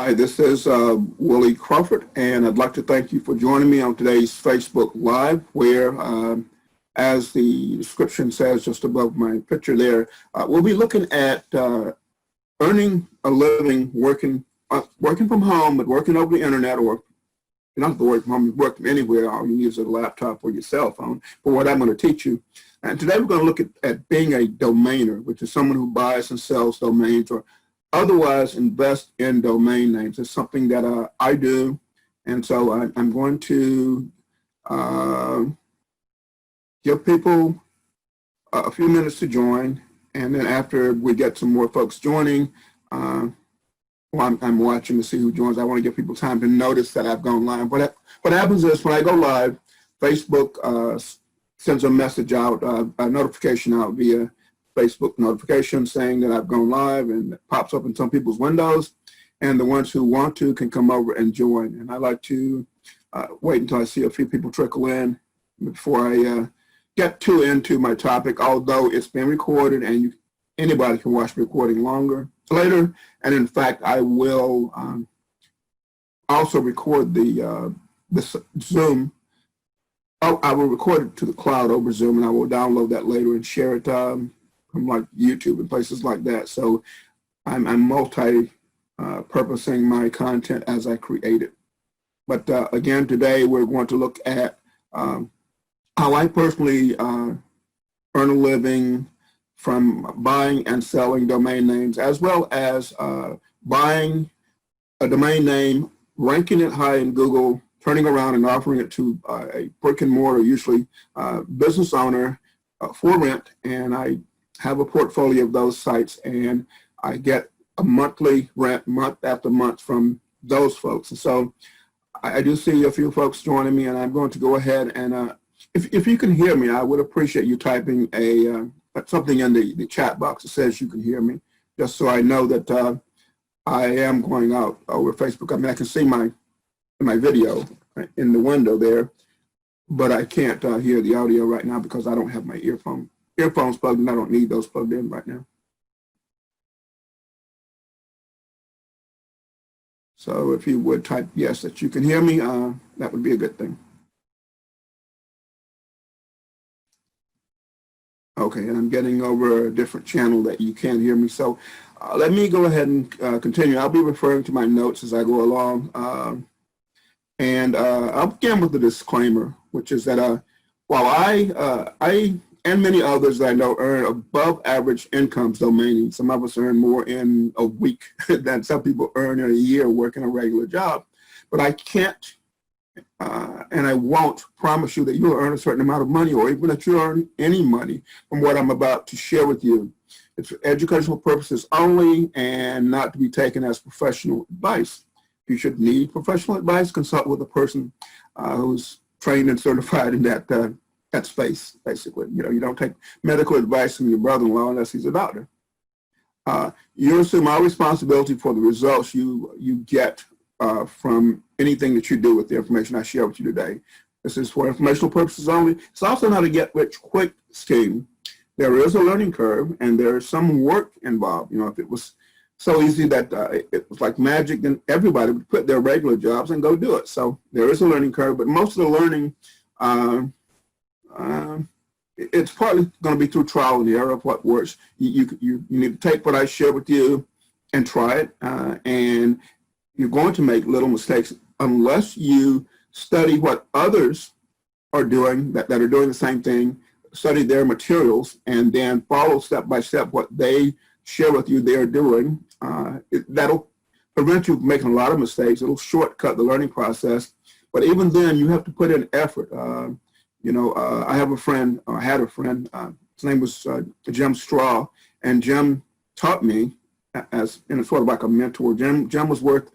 Hi, this is Willie Crawford, and I'd like to thank you for joining me on today's Facebook Live, where, as the description says just above my picture there, we'll be looking at earning a living working from home, but working over the internet, or you don't have to work from home, you work from anywhere. All you need is a laptop or your cell phone, for what I'm going to teach you. And today we're going to look at being a domainer, which is someone who buys and sells domains or otherwise invest in domain names. It's something that I do, and so I'm going to give people a few minutes to join, and then after we get some more folks joining, well, I'm watching to see who joins. I want to give people time to notice that I've gone live. What happens is when I go live, Facebook sends a message out, a notification out via Facebook notification saying that I've gone live, and it pops up in some people's windows, and the ones who want to can come over and join. And I like to wait until I see a few people trickle in before I get too into my topic, although it's been recorded and anybody can watch the recording later. And in fact, I will also record the Zoom. I will record it to the cloud over Zoom, and I will download that later and share it from like YouTube and places like that. So I'm multi-purposing my content as I create it. But again, today we're going to look at how I personally earn a living from buying and selling domain names, as well as buying a domain name, ranking it high in Google, turning around and offering it to a brick and mortar, usually business owner for rent. And I have a portfolio of those sites, and I get a monthly rent month after month from those folks. And so I do see a few folks joining me, and I'm going to go ahead and if you can hear me, I would appreciate you typing something in the chat box that says you can hear me, just so I know that I am going out over Facebook. I mean, I can see my video in the window there, but I can't hear the audio right now because I don't have my earphones plugged in. I don't need those plugged in right now. So if you would type yes that you can hear me, that would be a good thing. Okay, and I'm getting over a different channel that you can't hear me. So let me go ahead and continue. I'll be referring to my notes as I go along. And I'll begin with the disclaimer, which is that while I and many others that I know earn above average incomes domaining, some of us earn more in a week than some people earn in a year working a regular job, but I can't and I won't promise you that you'll earn a certain amount of money, or even that you earn any money from what I'm about to share with you. It's for educational purposes only, and not to be taken as professional advice. If you should need professional advice, consult with a person who's trained and certified in that space, basically. You know, you don't take medical advice from your brother-in-law unless he's a doctor. You assume all responsibility for the results you get from anything that you do with the information I share with you today. This is for informational purposes only. It's also not a get-rich-quick scheme. There is a learning curve, and there is some work involved. You know, if it was so easy that it was like magic, then everybody would quit their regular jobs and go do it. So there is a learning curve, but most of the learning, it's partly going to be through trial and error of what works. You need to take what I share with you and try it, and you're going to make little mistakes unless you study what others are doing that are doing the same thing, study their materials, and then follow step by step what they share with you they're doing. That'll prevent you from making a lot of mistakes. It'll shortcut the learning process. But even then, you have to put in effort. You know, I have a friend, or I had a friend, his name was Jim Straw, and Jim taught me as sort of like a mentor. Jim was worth,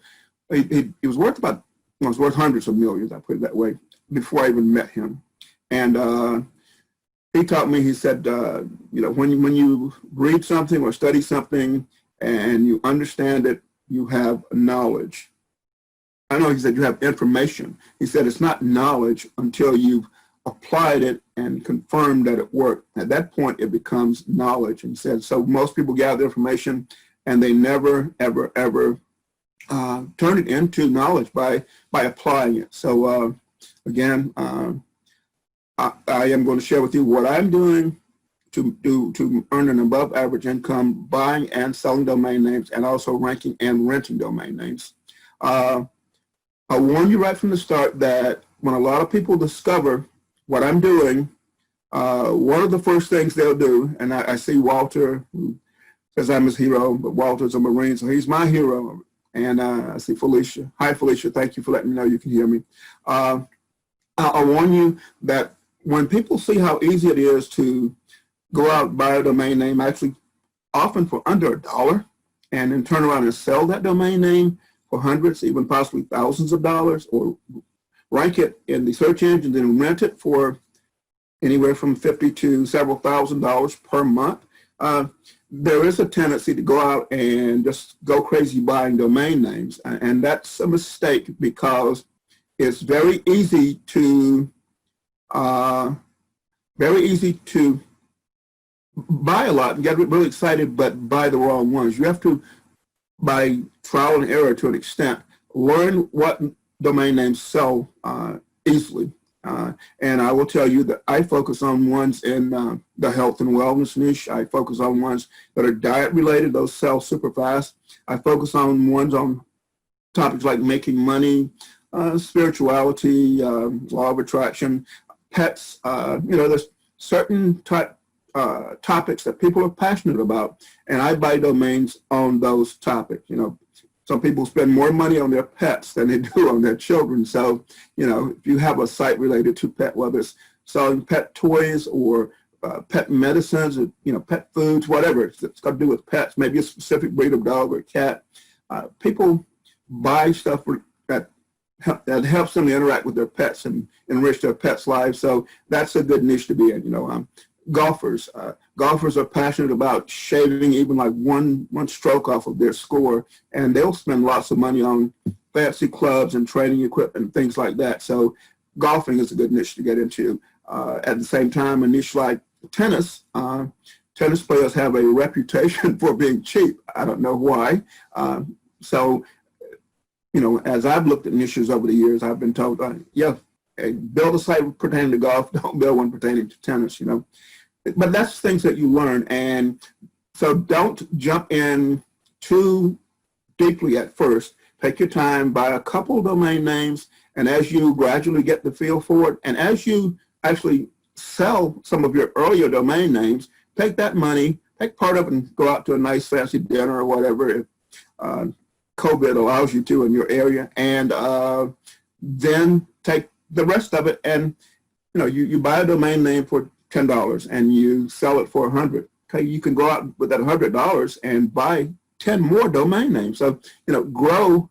he was worth about, well, he was worth hundreds of millions, I put it that way, before I even met him. And he taught me, he said, you know, when you read something or study something and you understand it, you have knowledge. I know he said you have information. He said it's not knowledge until you've applied it and confirmed that it worked. At that point, it becomes knowledge. And he said, so most people gather information and they never, ever, ever turn it into knowledge by applying it. So again, I am going to share with you what I'm doing to earn an above average income buying and selling domain names, and also ranking and renting domain names. I warn you right from the start that when a lot of people discover what I'm doing, one of the first things they'll do, and I see Walter, who says I'm his hero, but Walter's a Marine, so he's my hero. And I see Felicia. Hi, Felicia. Thank you for letting me know you can hear me. I warn you that when people see how easy it is to go out and buy a domain name, actually often for under $1, and then turn around and sell that domain name for hundreds, even possibly thousands of dollars, or rank it in the search engine and rent it for anywhere from $50 to several $1,000s per month. There is a tendency to go out and just go crazy buying domain names, and that's a mistake, because it's very easy to buy a lot and get really excited, but buy the wrong ones. You have to, by trial and error to an extent, learn what domain names sell easily. And I will tell you that I focus on ones in the health and wellness niche. I focus on ones that are diet related. Those sell super fast. I focus on ones on topics like making money, spirituality, law of attraction, pets. There's certain topics that people are passionate about, and I buy domains on those topics. Some people spend more money on their pets than they do on their children. So, if you have a site related to pet, whether it's selling pet toys or pet medicines, or, pet foods, whatever it's got to do with pets, maybe a specific breed of dog or cat, people buy stuff that helps them to interact with their pets and enrich their pets' lives. So that's a good niche to be in. Golfers are passionate about shaving even like one stroke off of their score, and they'll spend lots of money on fancy clubs and training equipment and things like that. So golfing is a good niche to get into. At the same time, a niche like tennis, tennis players have a reputation for being cheap. I don't know why. So as I've looked at niches over the years, I've been told, build a site pertaining to golf, don't build one pertaining to tennis, But that's things that you learn. And so don't jump in too deeply at first. Take your time, buy a couple of domain names, and as you gradually get the feel for it, and as you actually sell some of your earlier domain names, take that money, take part of it and go out to a nice fancy dinner or whatever, if COVID allows you to in your area, and then take the rest of it, and you buy a domain name for $10 and you sell it for $100. Okay, you can go out with that $100 and buy 10 more domain names. So grow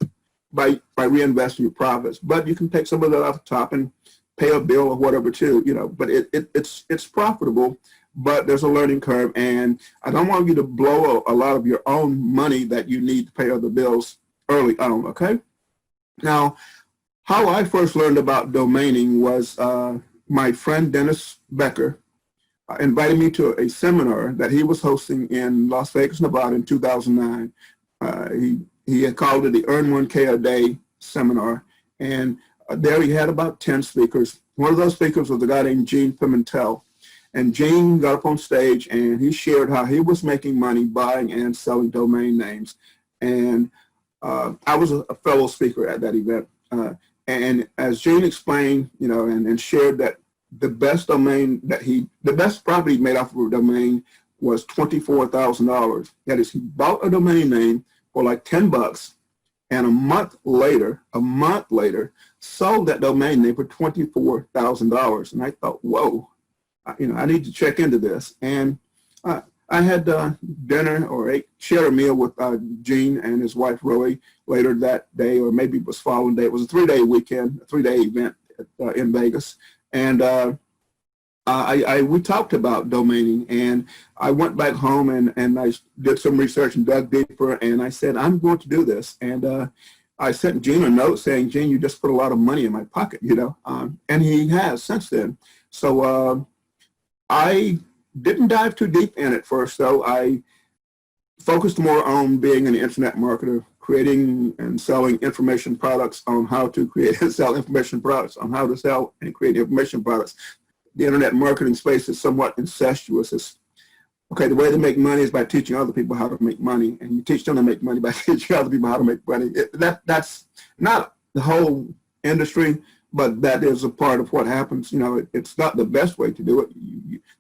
by reinvesting your profits. But you can take some of that off the top and pay a bill or whatever too. But it's profitable. But there's a learning curve, and I don't want you to blow a lot of your own money that you need to pay other bills early on. Okay, now. How I first learned about domaining was my friend Dennis Becker invited me to a seminar that he was hosting in Las Vegas, Nevada in 2009. He had called it the Earn 1K a Day seminar, and there he had about 10 speakers. One of those speakers was a guy named Gene Pimentel, and Gene got up on stage and he shared how he was making money buying and selling domain names. And I was a fellow speaker at that event. And as Gene explained, and shared that the best profit he made off of a domain was $24,000. That is, he bought a domain name for like $10, and a month later, sold that domain name for $24,000. And I thought, whoa, I need to check into this. And I had dinner or shared a meal with Gene and his wife, Roy, later that day, or maybe it was following day. It was a 3-day weekend, a 3-day event in Vegas. And we talked about domaining, and I went back home and I did some research and dug deeper, and I said, I'm going to do this. And I sent Gene a note saying, Gene, you just put a lot of money in my pocket, and he has since then. So I didn't dive too deep in it first, though. I focused more on being an internet marketer, creating and selling information products on how to create and sell information products, on how to sell and create information products. The internet marketing space is somewhat incestuous. It's, okay, the way to make money is by teaching other people how to make money, and you teach them to make money by teaching other people how to make money. That's not the whole industry, but that is a part of what happens. You know, it's not the best way to do it.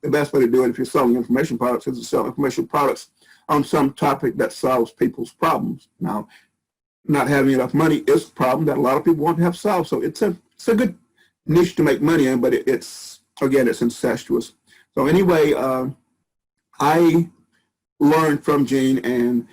The best way to do it if you're selling information products is to sell information products on some topic that solves people's problems. Now, not having enough money is a problem that a lot of people want to have solved. So it's a good niche to make money in, but it's incestuous. So anyway, I learned from Gene, and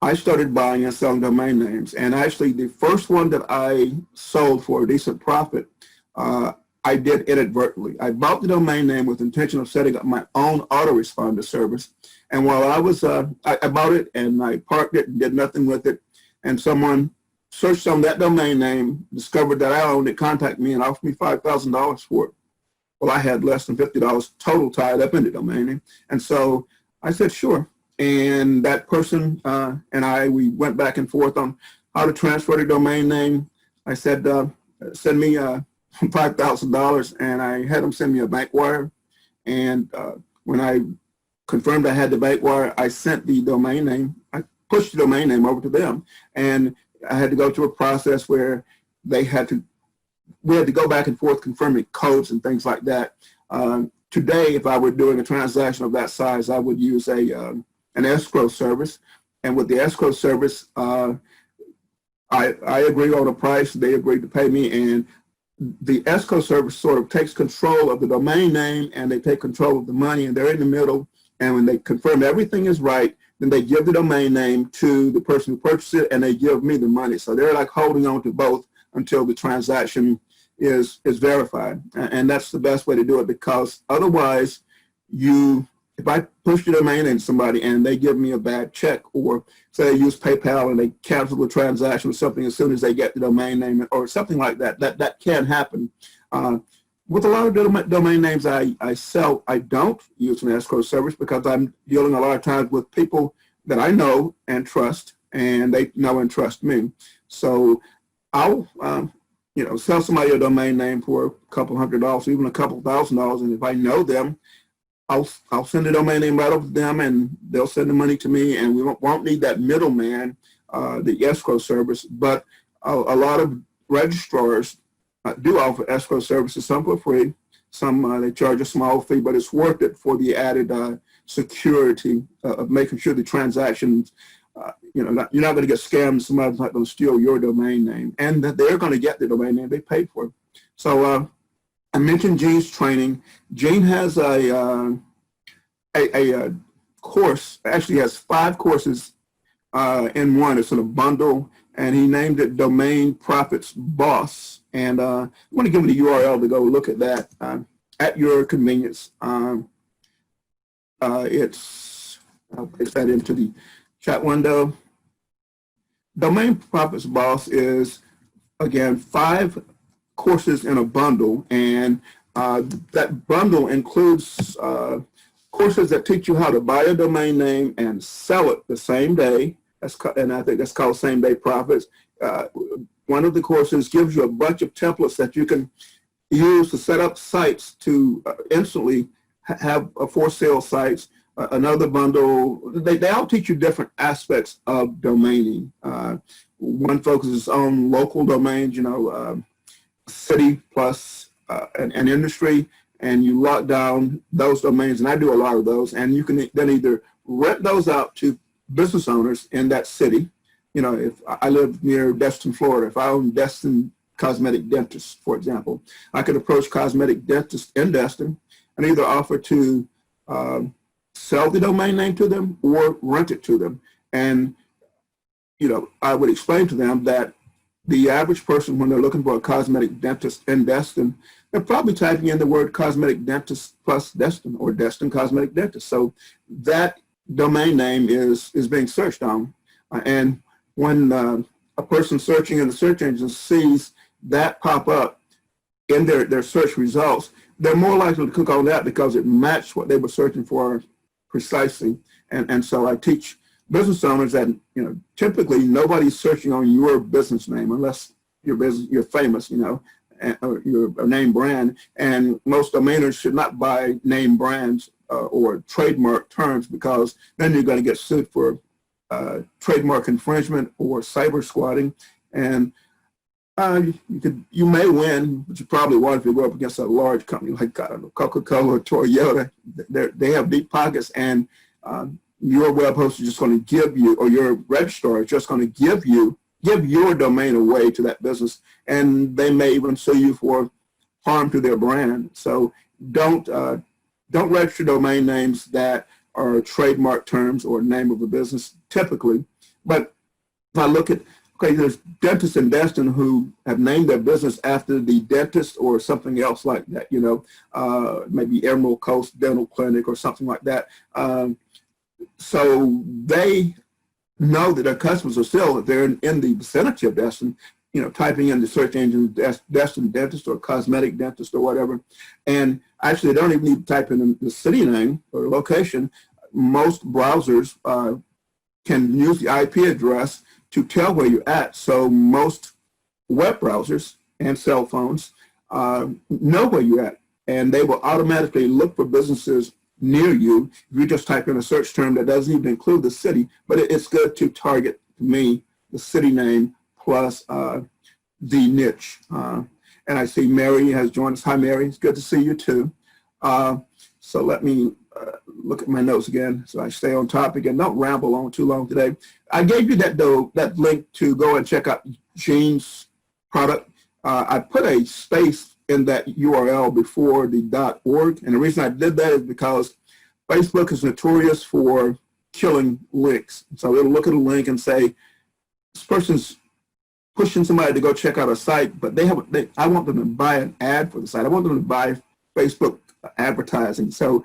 I started buying and selling domain names. And actually, the first one that I sold for a decent profit, I did inadvertently. I bought the domain name with the intention of setting up my own autoresponder service. And while I was, I bought it and I parked it and did nothing with it. And someone searched on that domain name, discovered that I owned it, contacted me and offered me $5,000 for it. Well, I had less than $50 total tied up in the domain name. And so I said, sure. And that person and we went back and forth on how to transfer the domain name. I said, send me $5,000, and I had them send me a bank wire. And when I confirmed I had the bank wire, I sent the domain name. I pushed the domain name over to them, and I had to go through a process where we had to go back and forth confirming codes and things like that. Today, if I were doing a transaction of that size, I would use an escrow service. And with the escrow service, I agree on a price, they agreed to pay me, and the escrow service sort of takes control of the domain name, and they take control of the money, and they're in the middle. And when they confirm everything is right, then they give the domain name to the person who purchased it, and they give me the money. So they're like holding on to both until the transaction is verified. And that's the best way to do it, because otherwise if I push the domain name to somebody and they give me a bad check, or say they use PayPal and they cancel the transaction or something as soon as they get the domain name or something like that, that can happen. With a lot of domain names I sell, I don't use an escrow service because I'm dealing a lot of times with people that I know and trust, and they know and trust me. So I'll sell somebody a domain name for a couple $100, even a couple $1,000, and if I know them, I'll send the domain name right over to them, and they'll send the money to me, and we won't need that middleman, the escrow service. But a lot of registrars do offer escrow services, some for free, some they charge a small fee, but it's worth it for the added security of making sure the transactions, you're not going to get scammed. Somebody's not going to steal your domain name, and that they're going to get the domain name they paid for. So I mentioned Gene's training. Gene has a course, actually has 5 courses in one. It's in a bundle, and he named it Domain Profits Boss. And I want to give him the URL to go look at that at your convenience. I'll paste that into the chat window. Domain Profits Boss is, again, 5 courses in a bundle, and that bundle includes courses that teach you how to buy a domain name and sell it the same day. And I think that's called Same Day Profits. One of the courses gives you a bunch of templates that you can use to set up sites to instantly have for sale sites. Another bundle, they all teach you different aspects of domaining. One focuses on local domains, city plus an industry, and you lock down those domains, and I do a lot of those, and you can then either rent those out to business owners in that city. If I live near Destin, Florida, if I own Destin Cosmetic Dentist, for example, I could approach cosmetic dentists in Destin and either offer to sell the domain name to them or rent it to them. And, I would explain to them that the average person, when they're looking for a cosmetic dentist in Destin, they're probably typing in the word cosmetic dentist plus Destin or Destin Cosmetic Dentist. So that domain name is being searched on. And when a person searching in the search engine sees that pop up in their search results, they're more likely to click on that because it matched what they were searching for precisely. And so I teach business owners that, typically nobody's searching on your business name unless you're famous, or you're a name brand. And most domainers should not buy name brands or trademark terms, because then you're going to get sued for trademark infringement or cyber squatting. And you may win, but you probably won't if you go up against a large company like, I don't know, Coca-Cola or Toyota. They have deep pockets, and your web host is just going to give you, or your registrar is just going to give your domain away to that business, and they may even sue you for harm to their brand. So don't register domain names that are trademark terms or name of a business typically. But if I look at, okay, there's dentists in Destin who have named their business after the dentist or something else like that, maybe Emerald Coast Dental Clinic or something like that. So they know that their customers are still, if they're in the vicinity of Destin, typing in the search engine Destin dentist or cosmetic dentist or whatever. And actually, they don't even need to type in the city name or location. Most browsers can use the IP address to tell where you're at. So most web browsers and cell phones know where you're at, and they will automatically look for businesses near you if you just type in a search term that doesn't even include the city. But it's good to target, to me, the city name plus the niche. And I see Mary has joined us. Hi, Mary. It's good to see you too. So let me look at my notes again so I stay on topic and don't ramble on too long today. I gave you that link to go and check out Gene's product. I put a space in that URL before the .org, and the reason I did that is because Facebook is notorious for killing links. So it'll look at a link and say, this person's pushing somebody to go check out a site, but I want them to buy an ad for the site. I want them to buy Facebook advertising. So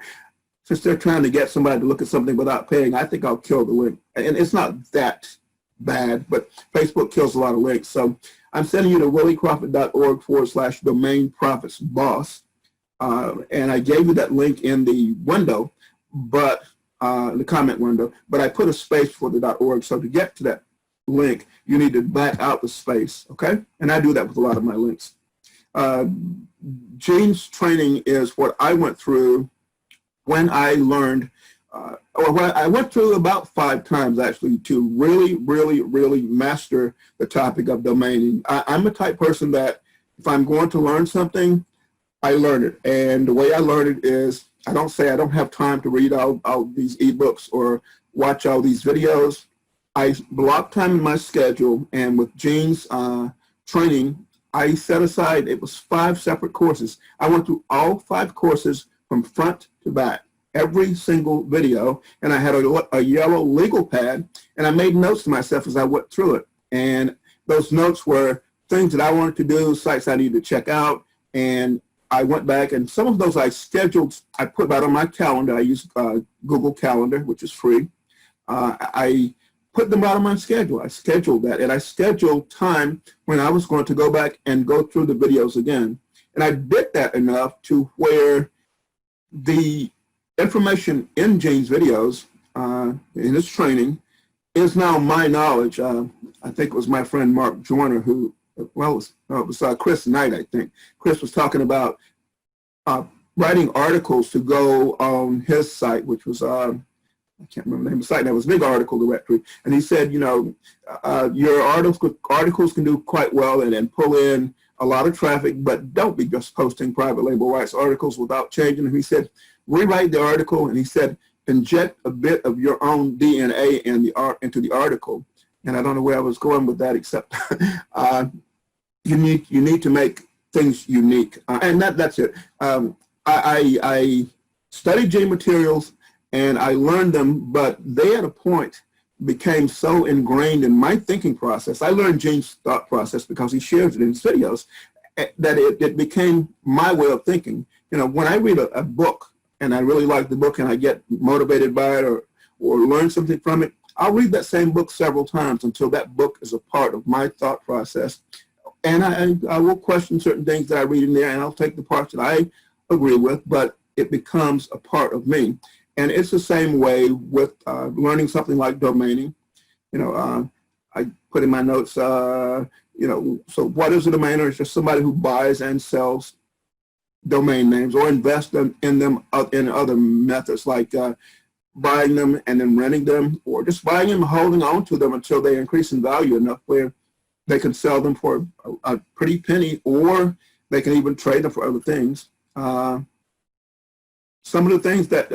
since they're trying to get somebody to look at something without paying, I think I'll kill the link. And it's not that bad, but Facebook kills a lot of links. So I'm sending you to williecrawford.org/domain profits boss. And I gave you that link in the window, but the comment window, but I put a space for the .org. So to get to that link, you need to back out the space, okay? And I do that with a lot of my links. Gene's training is what I went through when I learned, or what I went through about 5 times actually to really master the topic of domaining. I'm the type person that if I'm going to learn something, I learn it. And the way I learn it is, I don't say I don't have time to read all these ebooks or watch all these videos. I block time in my schedule, and with Gene's training, I set aside, it was 5 separate courses. I went through all 5 courses from front to back, every single video, and I had a yellow legal pad, and I made notes to myself as I went through it. And those notes were things that I wanted to do, sites I needed to check out, and I went back, and some of those I scheduled, I put that on my calendar. I use Google Calendar, which is free. I put them out on my schedule. I scheduled that, and I scheduled time when I was going to go back and go through the videos again. And I did that enough to where the information in Gene's videos, in his training, is now my knowledge. I think it was my friend Mark Joyner who, well, it was Chris Knight, I think. Chris was talking about writing articles to go on his site, which was, I can't remember the name of the site, that was a big article directory. And he said, your articles can do quite well and pull in a lot of traffic, but don't be just posting private label rights articles without changing them. He said, rewrite the article, and he said, inject a bit of your own DNA into the article. And I don't know where I was going with that, except you need to make things unique. And that's it. I studied Gene materials, and I learned them, but they at a point became so ingrained in my thinking process. I learned Gene's thought process because he shares it in his videos, that it became my way of thinking. When I read a book and I really like the book and I get motivated by it or learn something from it, I'll read that same book several times until that book is a part of my thought process. And I will question certain things that I read in there, and I'll take the parts that I agree with, but it becomes a part of me. And it's the same way with learning something like domaining. I put in my notes, so what is a domainer? It's just somebody who buys and sells domain names or invests in them in other methods, like buying them and then renting them, or just buying them and holding on to them until they increase in value enough where they can sell them for a pretty penny, or they can even trade them for other things. Some of the things that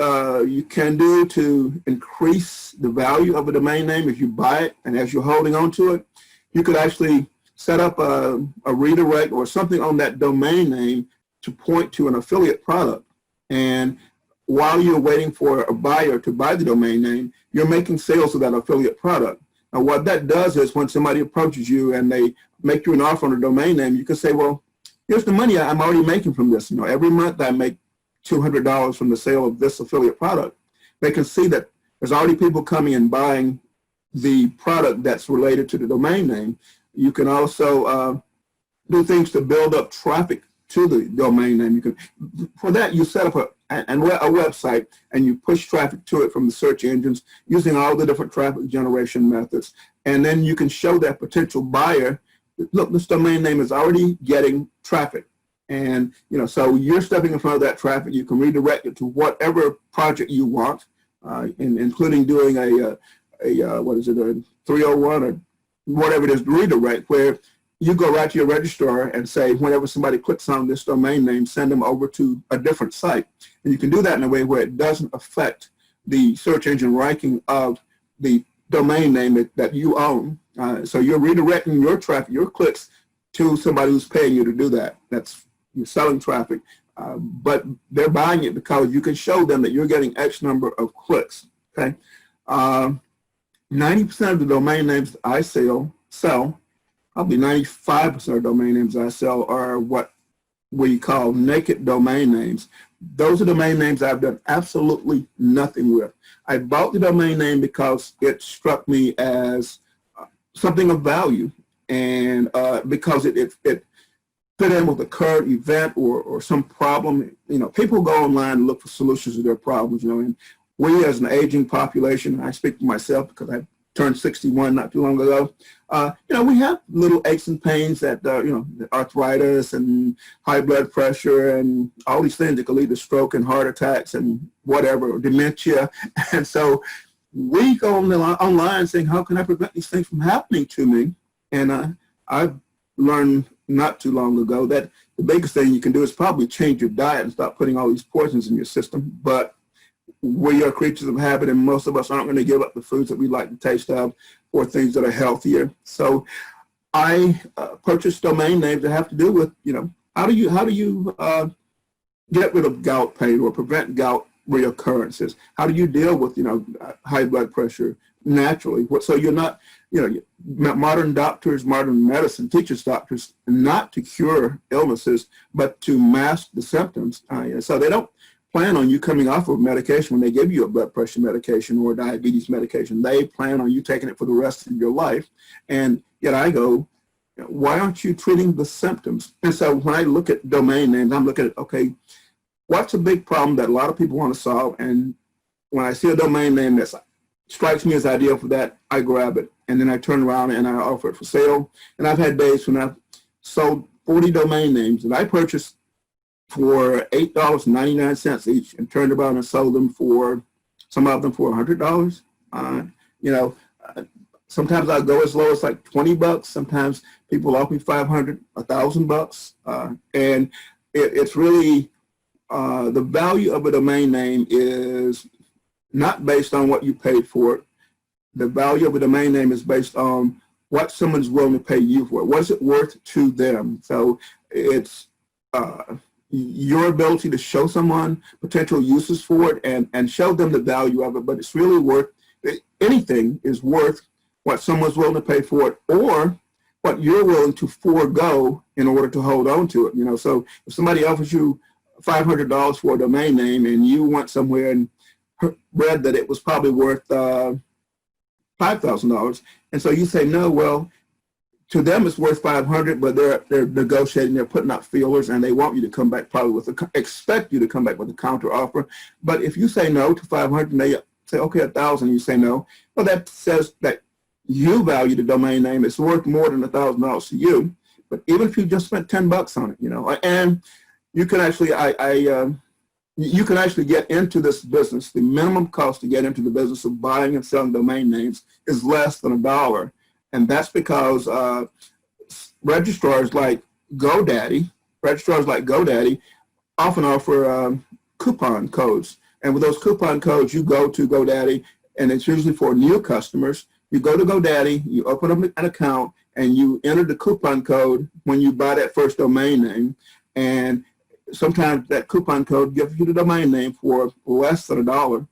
you can do to increase the value of a domain name if you buy it and as you're holding on to it, you could actually set up a redirect or something on that domain name to point to an affiliate product. And while you're waiting for a buyer to buy the domain name, you're making sales of that affiliate product. Now, what that does is when somebody approaches you and they make you an offer on a domain name, you can say, well, here's the money I'm already making from this. Every month I make $200 from the sale of this affiliate product. They can see that there's already people coming and buying the product that's related to the domain name. You can also do things to build up traffic to the domain name. For that, you set up a website and you push traffic to it from the search engines using all the different traffic generation methods. And then you can show that potential buyer, look, this domain name is already getting traffic. And, so you're stepping in front of that traffic. You can redirect it to whatever project you want, including doing a 301 or whatever it is, redirect, where you go right to your registrar and say, whenever somebody clicks on this domain name, send them over to a different site. And you can do that in a way where it doesn't affect the search engine ranking of the domain name that you own. So you're redirecting your traffic, your clicks, to somebody who's paying you to do that. You're selling traffic, but they're buying it because you can show them that you're getting X number of clicks. Okay, 90% of the domain names I sell, probably 95% of domain names I sell are what we call naked domain names. Those are domain names I've done absolutely nothing with. I bought the domain name because it struck me as something of value, and because it fit in with a current event or some problem. People go online and look for solutions to their problems, and we as an aging population, I speak for myself because I turned 61 not too long ago, we have little aches and pains that, arthritis and high blood pressure and all these things that can lead to stroke and heart attacks and whatever, or dementia. And so we go online saying, how can I prevent these things from happening to me? And I've learned not too long ago that the biggest thing you can do is probably change your diet and stop putting all these poisons in your system. But we are creatures of habit, and most of us aren't going to give up the foods that we like the taste of for things that are healthier. So I purchase domain names that have to do with, how do you get rid of gout pain or prevent gout reoccurrences? How do you deal with, high blood pressure naturally? So you're not, modern doctors, modern medicine teaches doctors not to cure illnesses, but to mask the symptoms. So they don't plan on you coming off of medication when they give you a blood pressure medication or diabetes medication. They plan on you taking it for the rest of your life. And yet I go, why aren't you treating the symptoms? And so when I look at domain names, I'm looking at, okay, what's a big problem that a lot of people want to solve? And when I see a domain name that strikes me as ideal for that, I grab it. And then I turn around and I offer it for sale. And I've had days when I've sold 40 domain names that I purchased for $8.99 each and turned around and sold them for, some of them for $100. Sometimes I go as low as like $20. Sometimes people offer me $500, $1,000. And it's really, the value of a domain name is not based on what you paid for it. The value of a domain name is based on what someone's willing to pay you for it. What is it worth to them? So it's your ability to show someone potential uses for it and show them the value of it, but it's really worth, anything is worth what someone's willing to pay for it or what you're willing to forego in order to hold on to it. So if somebody offers you $500 for a domain name and you went somewhere and read that it was probably worth $5,000, and so you say, no, well, to them it's worth 500, but they're negotiating, they're putting out feelers, and they want you to come back probably expect you to come back with a counter offer. But if you say no to 500 and they say, okay, 1,000, you say no, well, that says that you value the domain name. It's worth more than $1,000 to you. But even if you just spent $10 on it, and you can actually, you can actually get into this business. The minimum cost to get into the business of buying and selling domain names is less than $1. And that's because registrars like GoDaddy often offer coupon codes. And with those coupon codes, you go to GoDaddy, and it's usually for new customers. You go to GoDaddy, you open up an account, and you enter the coupon code when you buy that first domain name. And sometimes that coupon code gives you the domain name for less than $1.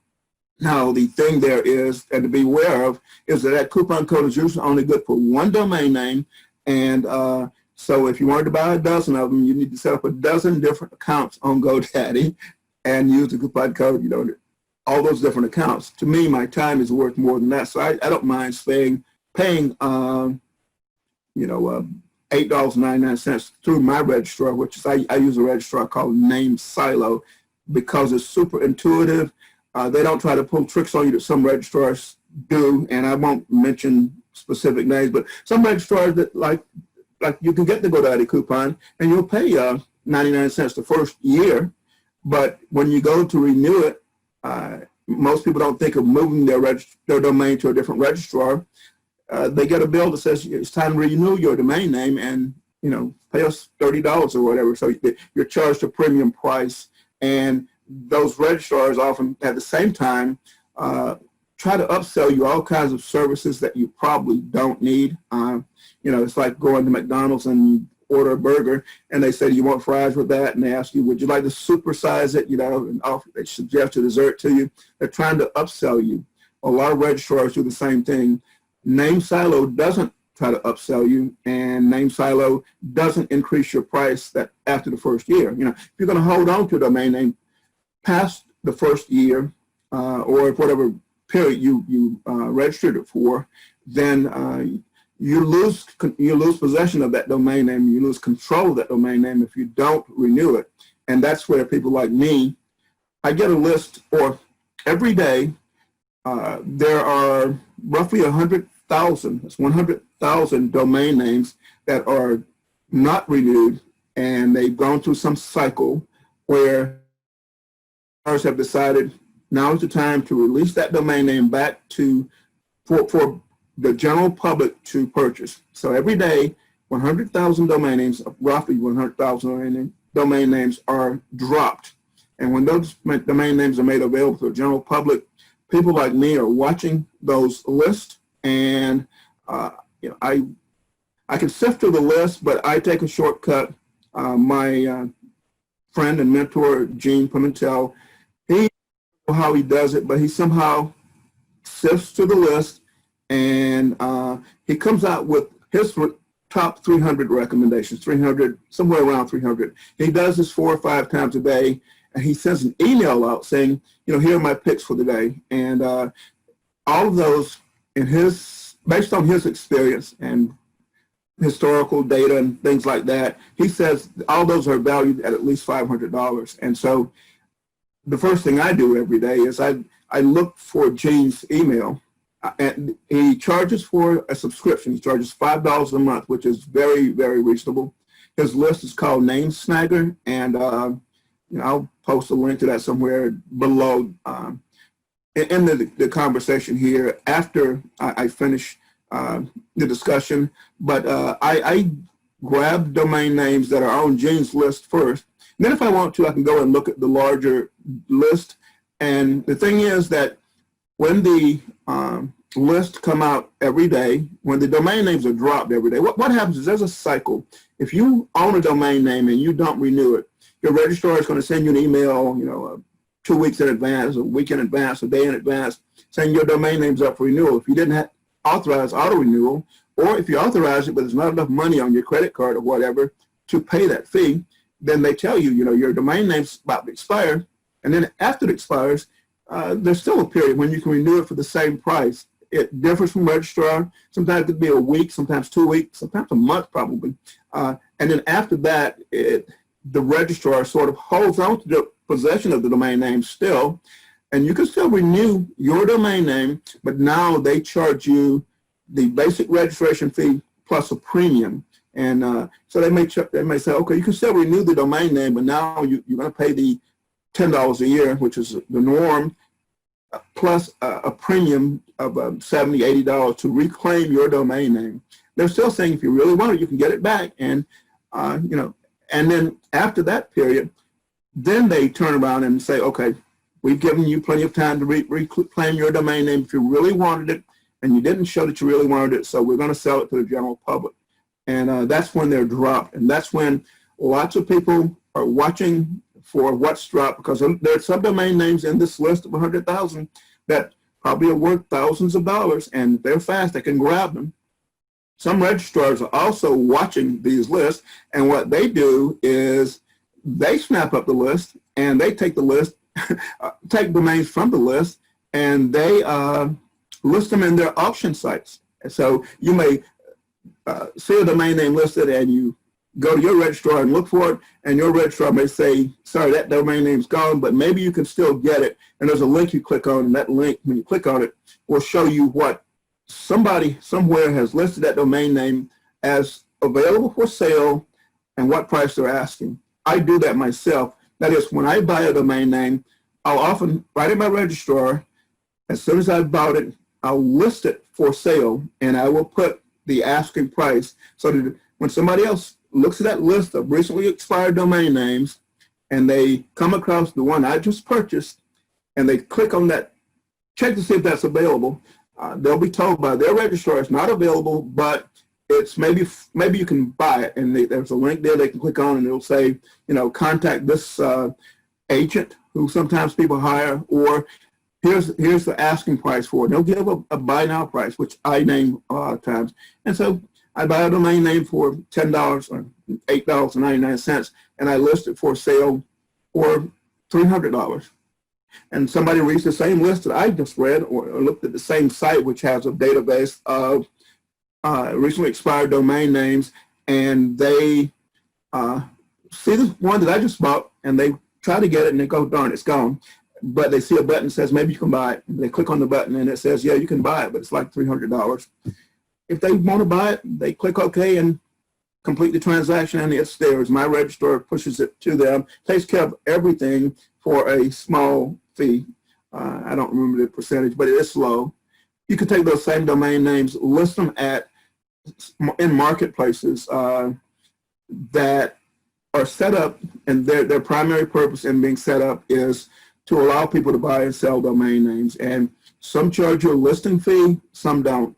Now, the thing there is, and to be aware of, is that that coupon code is usually only good for one domain name. And so if you wanted to buy a dozen of them, you need to set up a dozen different accounts on GoDaddy and use the coupon code, all those different accounts. To me, my time is worth more than that. So I don't mind paying $8.99 through my registrar, which is I use a registrar called Name Silo, because it's super intuitive. They don't try to pull tricks on you that some registrars do, and I won't mention specific names, but some registrars that like you can get the GoDaddy coupon and you'll pay 99 cents the first year, but when you go to renew it, most people don't think of moving their domain to a different registrar. They get a bill that says it's time to renew your domain name, and pay us $30 or whatever. So you're charged a premium price, and those registrars often at the same time try to upsell you all kinds of services that you probably don't need. It's like going to McDonald's and you order a burger, and they say, do you want fries with that? And they ask you, would you like to supersize it? And they suggest a dessert to you. They're trying to upsell you. A lot of registrars do the same thing. Name Silo doesn't try to upsell you, and Name Silo doesn't increase your price that after the first year. If you're going to hold on to a domain name past the first year, or whatever period you registered it for, then you lose possession of that domain name. You lose control of that domain name if you don't renew it. And that's where people like me, I get a list, or every day there are roughly 100,000. That's 100,000 domain names that are not renewed, and they've gone through some cycle where ours have decided now is the time to release that domain name back for the general public to purchase. So every day, 100,000 domain names, roughly 100,000 domain names are dropped. And when those domain names are made available to the general public, people like me are watching those lists, and I can sift through the list, but I take a shortcut. My friend and mentor, Gene Pimentel, he knows how he does it, but he somehow sifts through the list, and he comes out with his top 300 recommendations, somewhere around 300. He does this 4 or 5 times a day, and he sends an email out saying, here are my picks for the day. And all of those, based on his experience and historical data and things like that, he says all those are valued at least $500. And so the first thing I do every day is I look for Gene's email, and he charges for a subscription. He charges $5 a month, which is very, very reasonable. His list is called Name Snagger, and I'll post a link to that somewhere below in the conversation here after I finish the discussion. But I grab domain names that are on Gene's list first. And then if I want to, I can go and look at the larger list. And the thing is that when the lists come out every day, when the domain names are dropped every day, what happens is there's a cycle. If you own a domain name and you don't renew it, your registrar is going to send you an email, 2 weeks in advance, a week in advance, a day in advance, saying your domain name's up for renewal. If you didn't authorize auto renewal, or if you authorize it but there's not enough money on your credit card or whatever to pay that fee, then they tell you, your domain name's about to expire. And then after it expires, there's still a period when you can renew it for the same price. it differs from registrar. Sometimes it could be a week, sometimes 2 weeks, sometimes a month probably. And then after that, the registrar sort of holds on to the possession of the domain name still. And you can still renew your domain name, but now they charge you the basic registration fee plus a premium. And so they may say, okay, you can still renew the domain name, but now you're going to pay the $10 a year, which is the norm, plus a premium of $70, $80 to reclaim your domain name. They're still saying if you really want it, you can get it back. And, and then after that period, then they turn around and say, okay, we've given you plenty of time to reclaim your domain name if you really wanted it, and you didn't show that you really wanted it, so we're going to sell it to the general public. And that's when they're dropped. And that's when lots of people are watching for what's dropped, because there are subdomain names in this list of 100,000 that probably are worth thousands of dollars, and they're fast, they can grab them. Some registrars are also watching these lists, and what they do is they snap up the list, and they take the list, take domains from the list, and they list them in their auction sites. So you may see a domain name listed, and you go to your registrar and look for it, and your registrar may say, sorry, that domain name's gone, but maybe you can still get it. And there's a link you click on, and that link, when you click on it, will show you what somebody somewhere has listed that domain name as available for sale and what price they're asking. I do that myself. That is, when I buy a domain name, I'll often write in my registrar, as soon as I've bought it, I'll list it for sale, and I will put the asking price so that when somebody else looks at that list of recently expired domain names and they come across the one I just purchased and they click on that, check to see if that's available, they'll be told by their registrar it's not available, but it's maybe you can buy it. And there's a link there they can click on, and it'll say, contact this agent who sometimes people hire, or here's the asking price for it. They'll give a buy now price, which I name a lot of times. And so I buy a domain name for $10 or $8.99, and I list it for sale for $300. And somebody reads the same list that I just read, or looked at the same site, which has a database of recently expired domain names, and they see the one that I just bought, and they try to get it, and they go, darn, it's gone. But they see a button that says, maybe you can buy it. They click on the button, and it says, yeah, you can buy it, but it's like $300. If they want to buy it, they click OK and complete the transaction, and it's theirs. My registrar pushes it to them, takes care of everything for a small fee. I don't remember the percentage, but it is low. You can take those same domain names, list them in marketplaces that are set up, and their primary purpose in being set up is to allow people to buy and sell domain names. And some charge you a listing fee, some don't.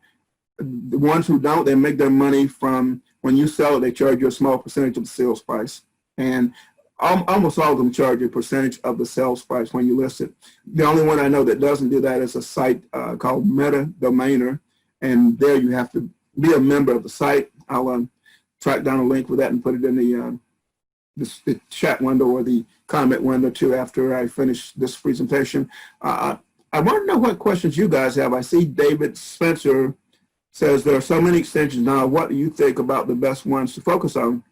The ones who don't, they make their money from when you sell it, they charge you a small percentage of the sales price. And almost all of them charge you a percentage of the sales price when you list it. The only one I know that doesn't do that is a site called Meta Domainer. And there you have to be a member of the site. I'll track down a link for that and put it in the chat window or the comment window too after I finish this presentation. I want to know what questions you guys have. I see David Spencer says there are so many extensions now. What do you think about the best ones to focus on?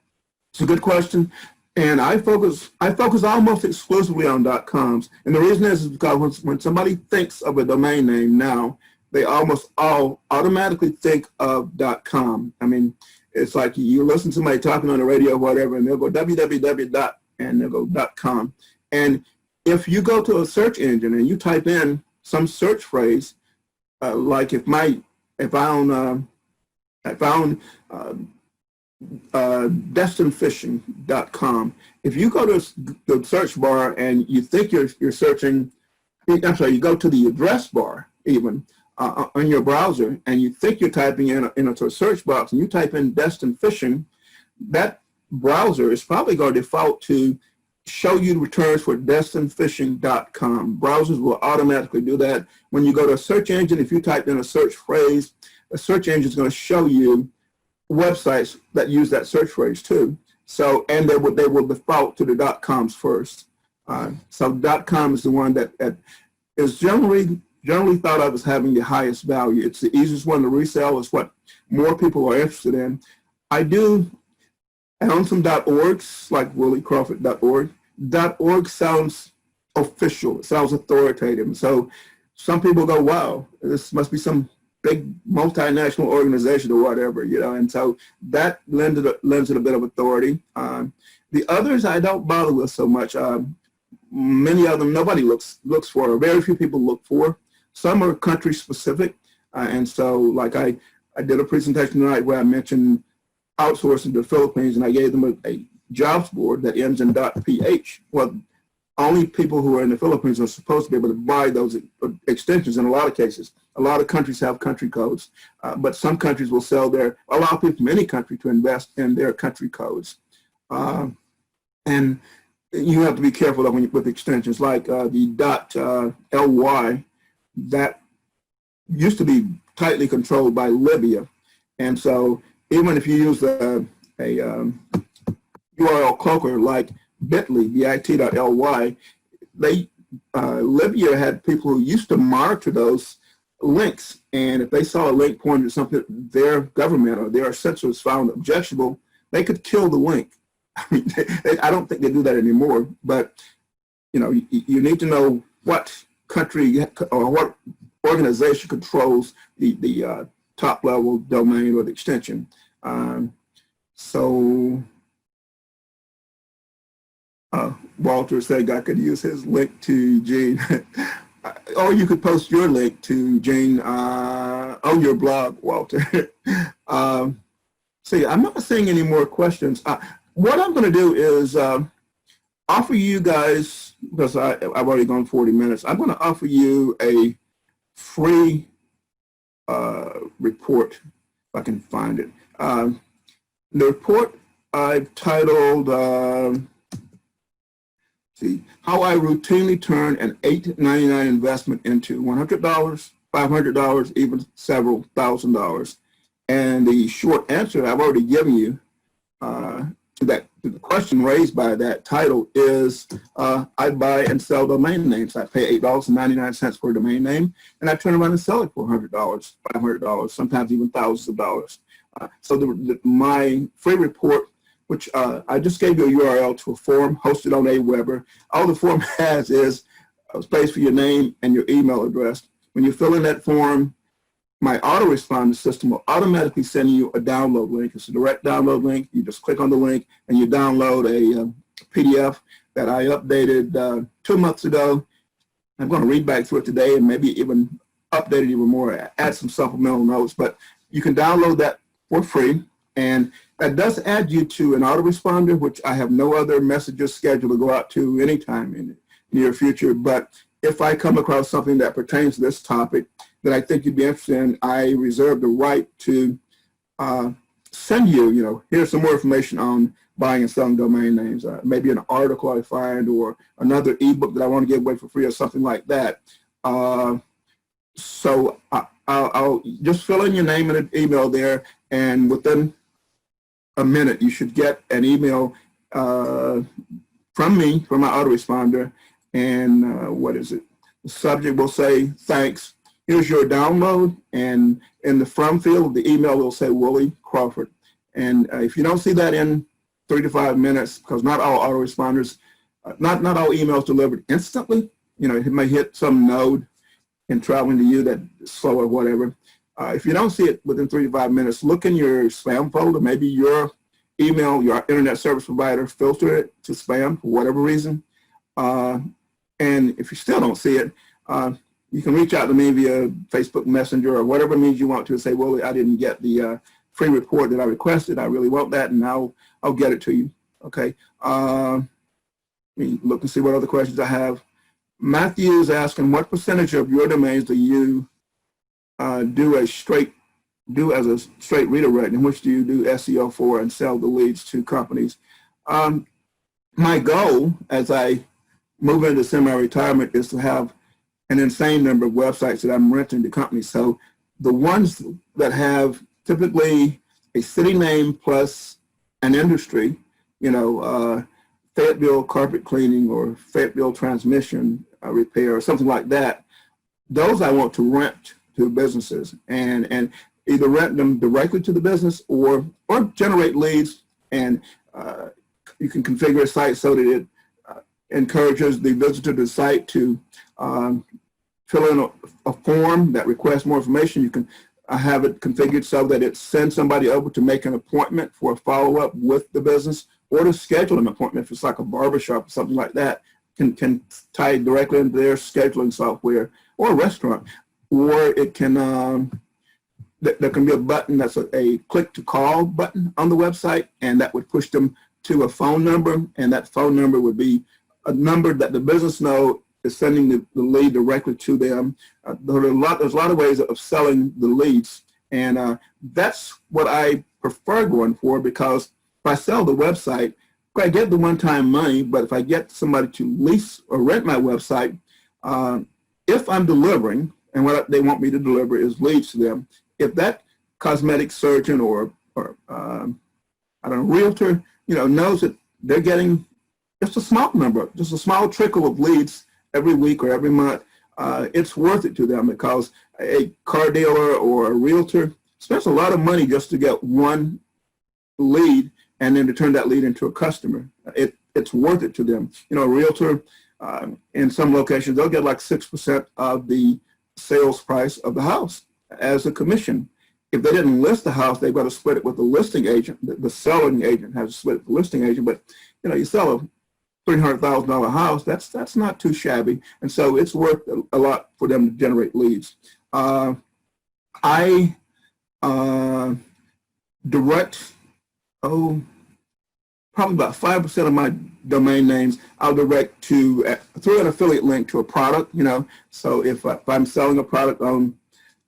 It's a good question, and I focus almost exclusively on .coms. And the reason is because when somebody thinks of a domain name now, they almost all automatically think of .com. I mean, it's like you listen to somebody talking on the radio or whatever, and they'll go www. and they'll go .com. And if you go to a search engine and you type in some search phrase, like if I found destinfishing.com. If you go to the search bar and you think you're searching, I'm sorry, you go to the address bar even on your browser, and you think you're typing into a search box, and you type in Destin Fishing, that browser is probably going to default to show you returns for destinfishing.com. Browsers will automatically do that. When you go to a search engine, if you type in a search phrase, a search engine is going to show you websites that use that search phrase too. So, and they will default to the .coms first. So .com is the one that is generally generally thought of as having the highest value. It's the easiest one to resell. It's what more people are interested in. I do own some .orgs, like WillieCrawford.org. .org sounds official. It sounds authoritative. So some people go, wow, this must be some big multinational organization or whatever, you know, and so that lends it a bit of authority. The others I don't bother with so much. Many of them nobody looks for, or very few people look for. Some are country specific, and so like I did a presentation tonight where I mentioned outsourcing to the Philippines, and I gave them a jobs board that ends in .ph. Well, only people who are in the Philippines are supposed to be able to buy those extensions in a lot of cases. A lot of countries have country codes, but some countries will allow people from any country to invest in their country codes. And you have to be careful with extensions like the .ly, that used to be tightly controlled by Libya. And so even if you use a URL cloaker like bit.ly, bit.ly, Libya had people who used to monitor those links, and if they saw a link pointing to something their government or their censors found objectionable, they could kill the link. I mean, I don't think they do that anymore, but you know, you need to know what country or what organization controls the top level domain or the extension. Walter said I could use his link to Gene. Or you could post your link to Gene on your blog, Walter. See, I'm not seeing any more questions. What I'm going to do is offer you guys, because I've already gone 40 minutes, I'm going to offer you a free report, if I can find it. The report I've titled, How I Routinely Turn an $8.99 Investment into $100, $500, even several $1,000s. And the short answer I've already given you to the question raised by that title is I buy and sell domain names. I pay $8.99 for a domain name, and I turn around and sell it for $100, $500, sometimes even thousands of dollars. So my free report, which I just gave you a URL to a forum hosted on Aweber. All the form has is a space for your name and your email address. When you fill in that form, my autoresponder system will automatically send you a download link. It's a direct download link. You just click on the link and you download a PDF that I updated 2 months ago. I'm going to read back through it today and maybe even update it even more, add some supplemental notes. But you can download that for free. And that does add you to an autoresponder, which I have no other messages scheduled to go out to anytime in the near future. But if I come across something that pertains to this topic that I think you'd be interested in, I reserve the right to send you, here's some more information on buying and selling domain names, maybe an article I find or another ebook that I want to give away for free or something like that. So I'll just fill in your name and an email there, and within a minute you should get an email from me, from my autoresponder, and what is it? The subject will say, thanks, here's your download, and in the from field of the email will say Willie Crawford. And if you don't see that in 3 to 5 minutes, because not all autoresponders, not all emails delivered instantly, it may hit some node in traveling to you that's slow or whatever. If you don't see it within 3 to 5 minutes, look in your spam folder. Maybe your email, your internet service provider filtered it to spam for whatever reason. And if you still don't see it, you can reach out to me via Facebook Messenger or whatever means you want to say, well, I didn't get the free report that I requested. I really want that, and I'll get it to you. Okay. Let me look and see what other questions I have. Matthew is asking, what percentage of your domains do you do as a straight redirect, and which do you do SEO for and sell the leads to companies? My goal as I move into semi-retirement is to have an insane number of websites that I'm renting to companies. So the ones that have typically a city name plus an industry, Fayetteville carpet cleaning or Fayetteville transmission repair or something like that, those I want to rent to businesses and either rent them directly to the business or generate leads. And you can configure a site so that it encourages the visitor to the site to fill in a form that requests more information. You can have it configured so that it sends somebody over to make an appointment for a follow-up with the business, or to schedule an appointment if it's like a barbershop or something like that. Can tie directly into their scheduling software, or a restaurant. Or it can there can be a button that's a click to call button on the website, and that would push them to a phone number, and that phone number would be a number that the business know is sending the lead directly to them. There's a lot of ways of selling the leads, and that's what I prefer going for, because if I sell the website, I get the one-time money, but if I get somebody to lease or rent my website, if I'm delivering, and what they want me to deliver is leads to them, if that cosmetic surgeon or I don't know, realtor, knows that they're getting just a small number, just a small trickle of leads every week or every month, it's worth it to them, because a car dealer or a realtor spends a lot of money just to get one lead and then to turn that lead into a customer. It's worth it to them. A realtor in some locations, they'll get like 6% of the sales price of the house as a commission. If they didn't list the house, they've got to split it with the listing agent. The selling agent has to split it with the listing agent. But you sell a $300,000 house, that's not too shabby, and so it's worth a lot for them to generate leads. I direct probably about 5% of my domain names I'll direct to through an affiliate link to a product. So if I'm selling a product on,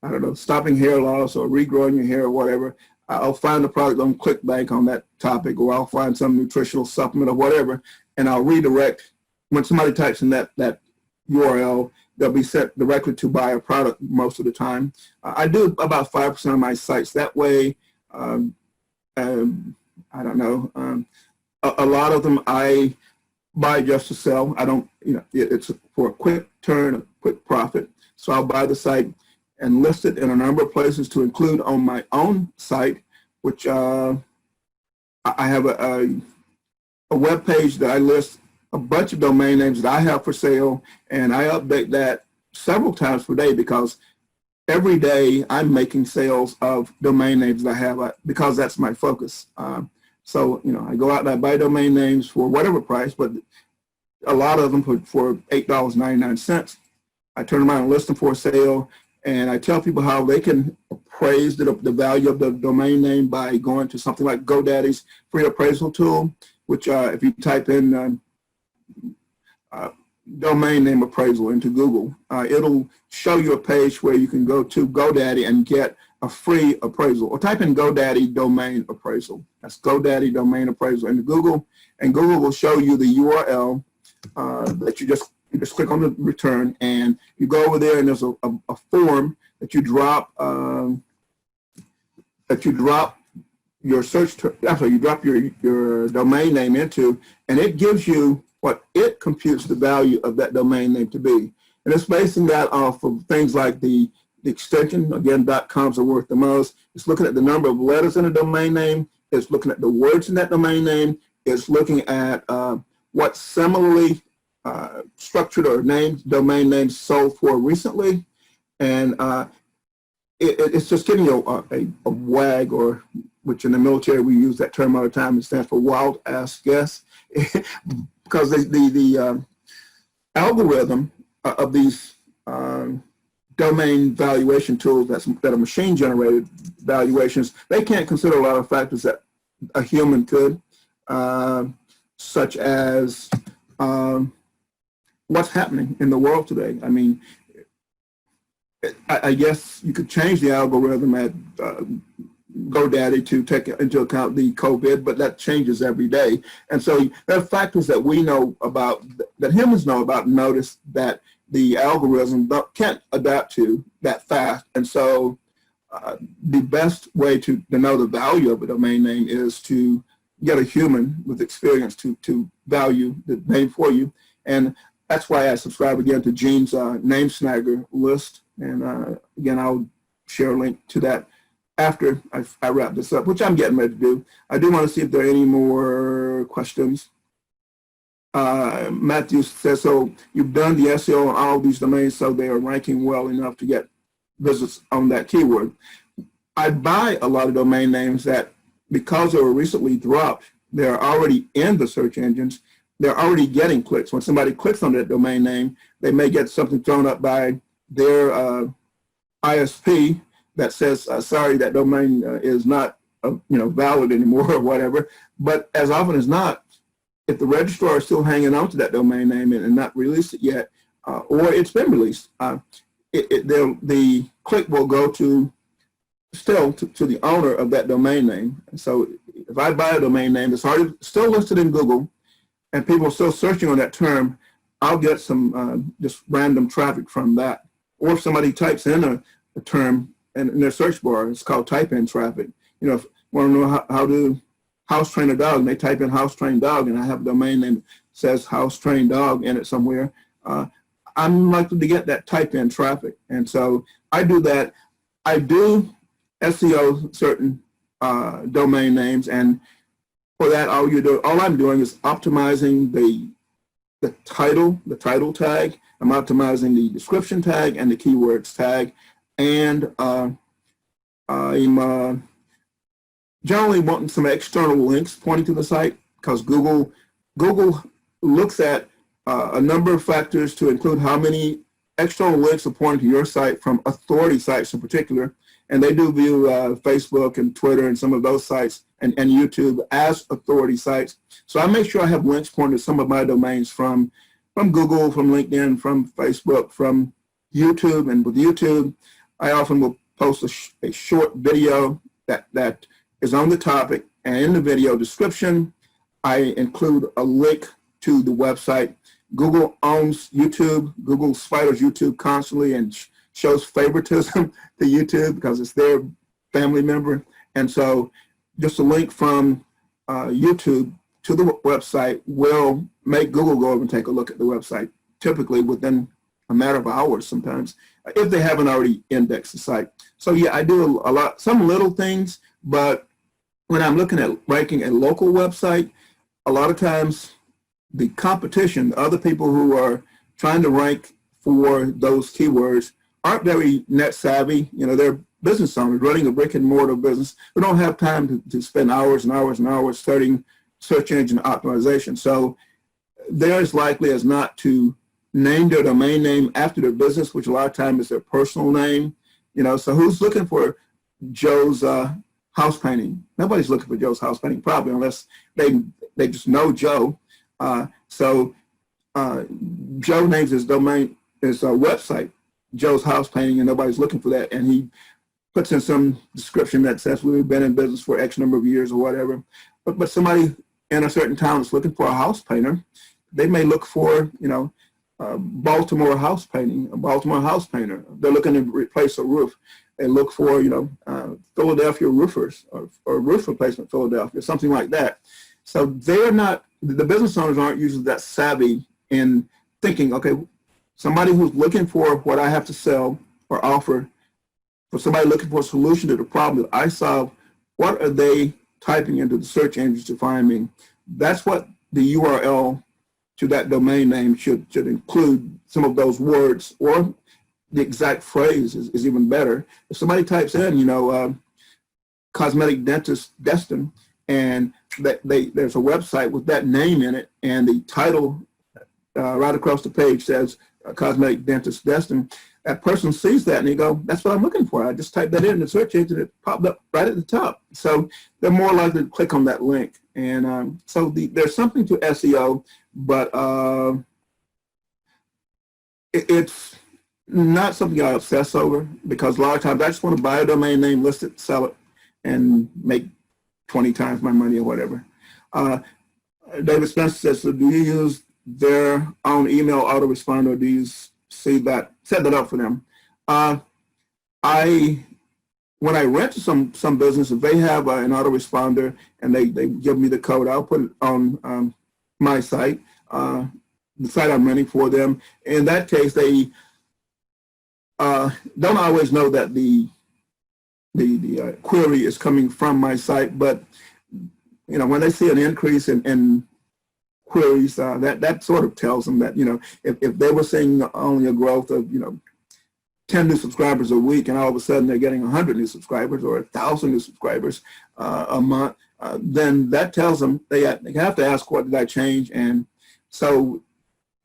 I don't know, stopping hair loss or regrowing your hair or whatever, I'll find the product on ClickBank on that topic, or I'll find some nutritional supplement or whatever, and I'll redirect. When somebody types in that URL, they'll be sent directly to buy a product most of the time. I do about 5% of my sites that way. I don't know. A lot of them I buy just to sell. I don't, it's for a quick turn, a quick profit. So I'll buy the site and list it in a number of places, to include on my own site, which I have a web page that I list a bunch of domain names that I have for sale, and I update that several times per day, because every day I'm making sales of domain names that I have, because that's my focus. So, I go out and I buy domain names for whatever price, but a lot of them for $8.99. I turn them around and list them for sale, and I tell people how they can appraise the value of the domain name by going to something like GoDaddy's free appraisal tool, which if you type in domain name appraisal into Google, it'll show you a page where you can go to GoDaddy and get a free appraisal, or type in GoDaddy domain appraisal. That's GoDaddy domain appraisal into Google, and Google will show you the URL that you just click on the return, and you go over there, and there's a form that you drop your search term, you drop your domain name into, and it gives you what it computes the value of that domain name to be. And it's basing that off of things like the extension. Again, .coms are worth the most. It's looking at the number of letters in a domain name. It's looking at the words in that domain name. It's looking at what similarly structured or named domain names sold for recently. And it's just giving you a WAG, or which in the military we use that term all the time. It stands for wild ass guess. Because the algorithm of these domain valuation tools that are machine generated valuations, they can't consider a lot of factors that a human could, such as what's happening in the world today. I mean, I guess you could change the algorithm at GoDaddy to take into account the COVID, but that changes every day. And so there are factors that we know about, that humans know about, and notice that the algorithm can't adapt to that fast. And so the best way to know the value of a domain name is to get a human with experience to value the name for you. And that's why I subscribe again to Gene's name snagger list. And again, I'll share a link to that after I wrap this up, which I'm getting ready to do. I do want to see if there are any more questions. Matthew says, so you've done the SEO on all of these domains, so they are ranking well enough to get visits on that keyword. I buy a lot of domain names that, because they were recently dropped, they're already in the search engines. They're already getting clicks. When somebody clicks on that domain name, they may get something thrown up by their ISP that says, sorry, that domain is not valid anymore or whatever. But as often as not, if the registrar is still hanging on to that domain name and not released it yet, or it's been released, the click will go to the owner of that domain name. So if I buy a domain name that's already still listed in Google and people are still searching on that term, I'll get some just random traffic from that. Or if somebody types in a term in their search bar, it's called type-in traffic. If you want to know how to house train a dog, and they type in house trained dog, and I have a domain name that says house trained dog in it somewhere, I'm likely to get that type-in traffic. And so I do that. I do SEO certain domain names, and for that, all I'm doing is optimizing the title tag. I'm optimizing the description tag and the keywords tag, and I'm generally wanting some external links pointing to the site, because Google looks at a number of factors to include how many external links are pointing to your site from authority sites in particular. And they do view Facebook and Twitter and some of those sites and YouTube as authority sites. So I make sure I have links pointing to some of my domains from Google, from LinkedIn, from Facebook, from YouTube. And with YouTube, I often will post a short video that is on the topic. And in the video description, I include a link to the website. Google owns YouTube. Google spiders YouTube constantly and shows favoritism to YouTube because it's their family member. And so just a link from YouTube to the website will make Google go over and take a look at the website, typically within a matter of hours sometimes, if they haven't already indexed the site. So yeah, I do some little things, but when I'm looking at ranking a local website, a lot of times the competition, the other people who are trying to rank for those keywords aren't very net savvy. They're business owners running a brick and mortar business who don't have time to spend hours and hours and hours studying search engine optimization. So they're as likely as not to name their domain name after their business, which a lot of times is their personal name. So who's looking for Joe's house painting? Nobody's looking for Joe's house painting, probably, unless they just know Joe. So Joe names his domain, his website, Joe's House Painting, and nobody's looking for that. And he puts in some description that says we've been in business for X number of years or whatever. But somebody in a certain town is looking for a house painter. They may look for, Baltimore house painting, a Baltimore house painter. They're looking to replace a roof. They look for, Philadelphia roofers or roof replacement Philadelphia, something like that. So they're not, the business owners aren't usually that savvy in thinking, okay, somebody who's looking for what I have to sell or offer, for somebody looking for a solution to the problem that I solve, what are they typing into the search engines to find me? That's what the URL to that domain name should include, some of those words, or the exact phrase is even better. If somebody types in, cosmetic dentist Destin, and there's a website with that name in it, and the title right across the page says cosmetic dentist Destin, that person sees that and they go, that's what I'm looking for. I just typed that in the search engine, it popped up right at the top. So they're more likely to click on that link. And so there's something to SEO, but it's not something I obsess over, because a lot of times I just want to buy a domain name, list it, sell it, and make 20 times my money or whatever. David Spencer says, so do you use their own email autoresponder, or do you set that up for them? When I rent to some business, if they have an autoresponder and they give me the code, I'll put it on my site. the site I'm running for them. In that case, they don't always know that the query is coming from my site, but when they see an increase in queries, that sort of tells them that if they were seeing only a growth of 10 new subscribers a week, and all of a sudden they're getting 100 new subscribers or 1,000 new subscribers a month, then that tells them they have to ask, what did I change? And so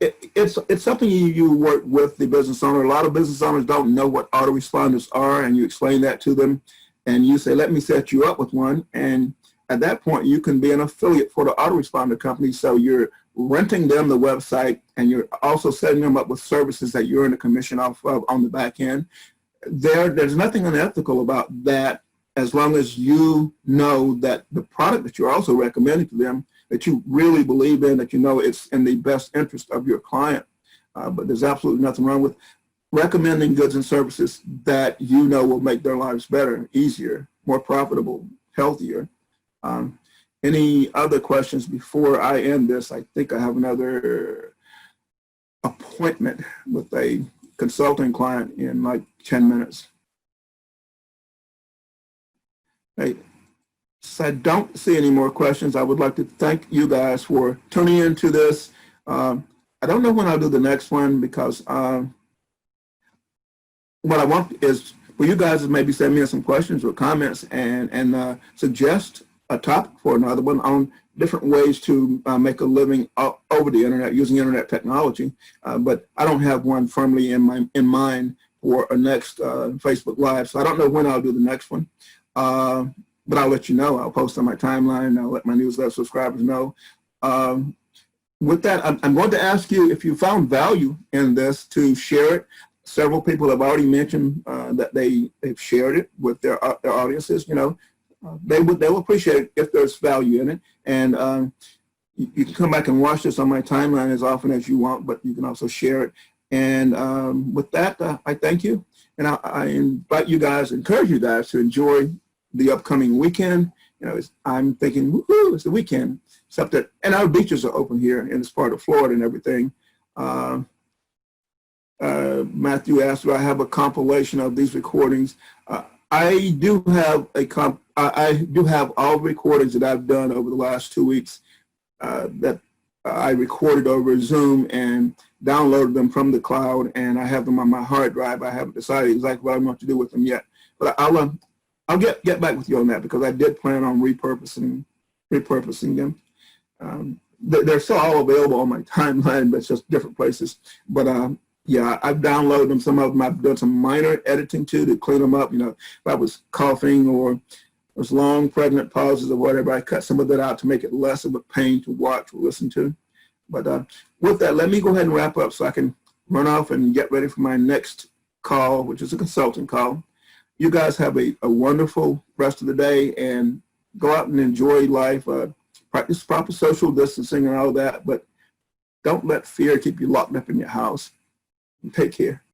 it's something you work with the business owner. A lot of business owners don't know what autoresponders are, and you explain that to them, and you say, let me set you up with one. And at that point, you can be an affiliate for the autoresponder company. So you're renting them the website, and you're also setting them up with services that you're in a commission off of on the back end. There's nothing unethical about that, as long as you know that the product that you're also recommending to them, that you really believe in, that it's in the best interest of your client. But there's absolutely nothing wrong with recommending goods and services that will make their lives better, easier, more profitable, healthier. Any other questions before I end this? I think I have another appointment with a consulting client in like 10 minutes. Hey, since I don't see any more questions, I would like to thank you guys for tuning into this. I don't know when I'll do the next one, because what I want is for you guys to maybe send me some questions or comments and suggest a topic for another one on different ways to make a living over the internet using internet technology. But I don't have one firmly in mind for a next Facebook Live, so I don't know when I'll do the next one. But I'll let you know. I'll post on my timeline. I'll let my newsletter subscribers know. With that, I'm going to ask you, if you found value in this, to share it. Several people have already mentioned that they've shared it with their audiences. They will appreciate it if there's value in it. And you can come back and watch this on my timeline as often as you want, but you can also share it. And with that, I thank you. And I invite you guys, encourage you guys to enjoy the upcoming weekend. I'm thinking, woohoo, it's the weekend. Except that, and our beaches are open here in this part of Florida and everything. Matthew asked, do I have a compilation of these recordings? I do have I do have all the recordings that I've done over the last 2 weeks that I recorded over Zoom and downloaded them from the cloud, and I have them on my hard drive. I haven't decided exactly what I want to do with them yet, but I'll get back with you on that, because I did plan on repurposing them. They're still all available on my timeline, but it's just different places. But yeah, I've downloaded them. Some of them I've done some minor editing to clean them up. If I was coughing or was long pregnant pauses or whatever, I cut some of that out to make it less of a pain to watch or listen to. But with that, let me go ahead and wrap up so I can run off and get ready for my next call, which is a consulting call. You guys have a wonderful rest of the day, and go out and enjoy life. Practice proper social distancing and all that, but don't let fear keep you locked up in your house. Take care.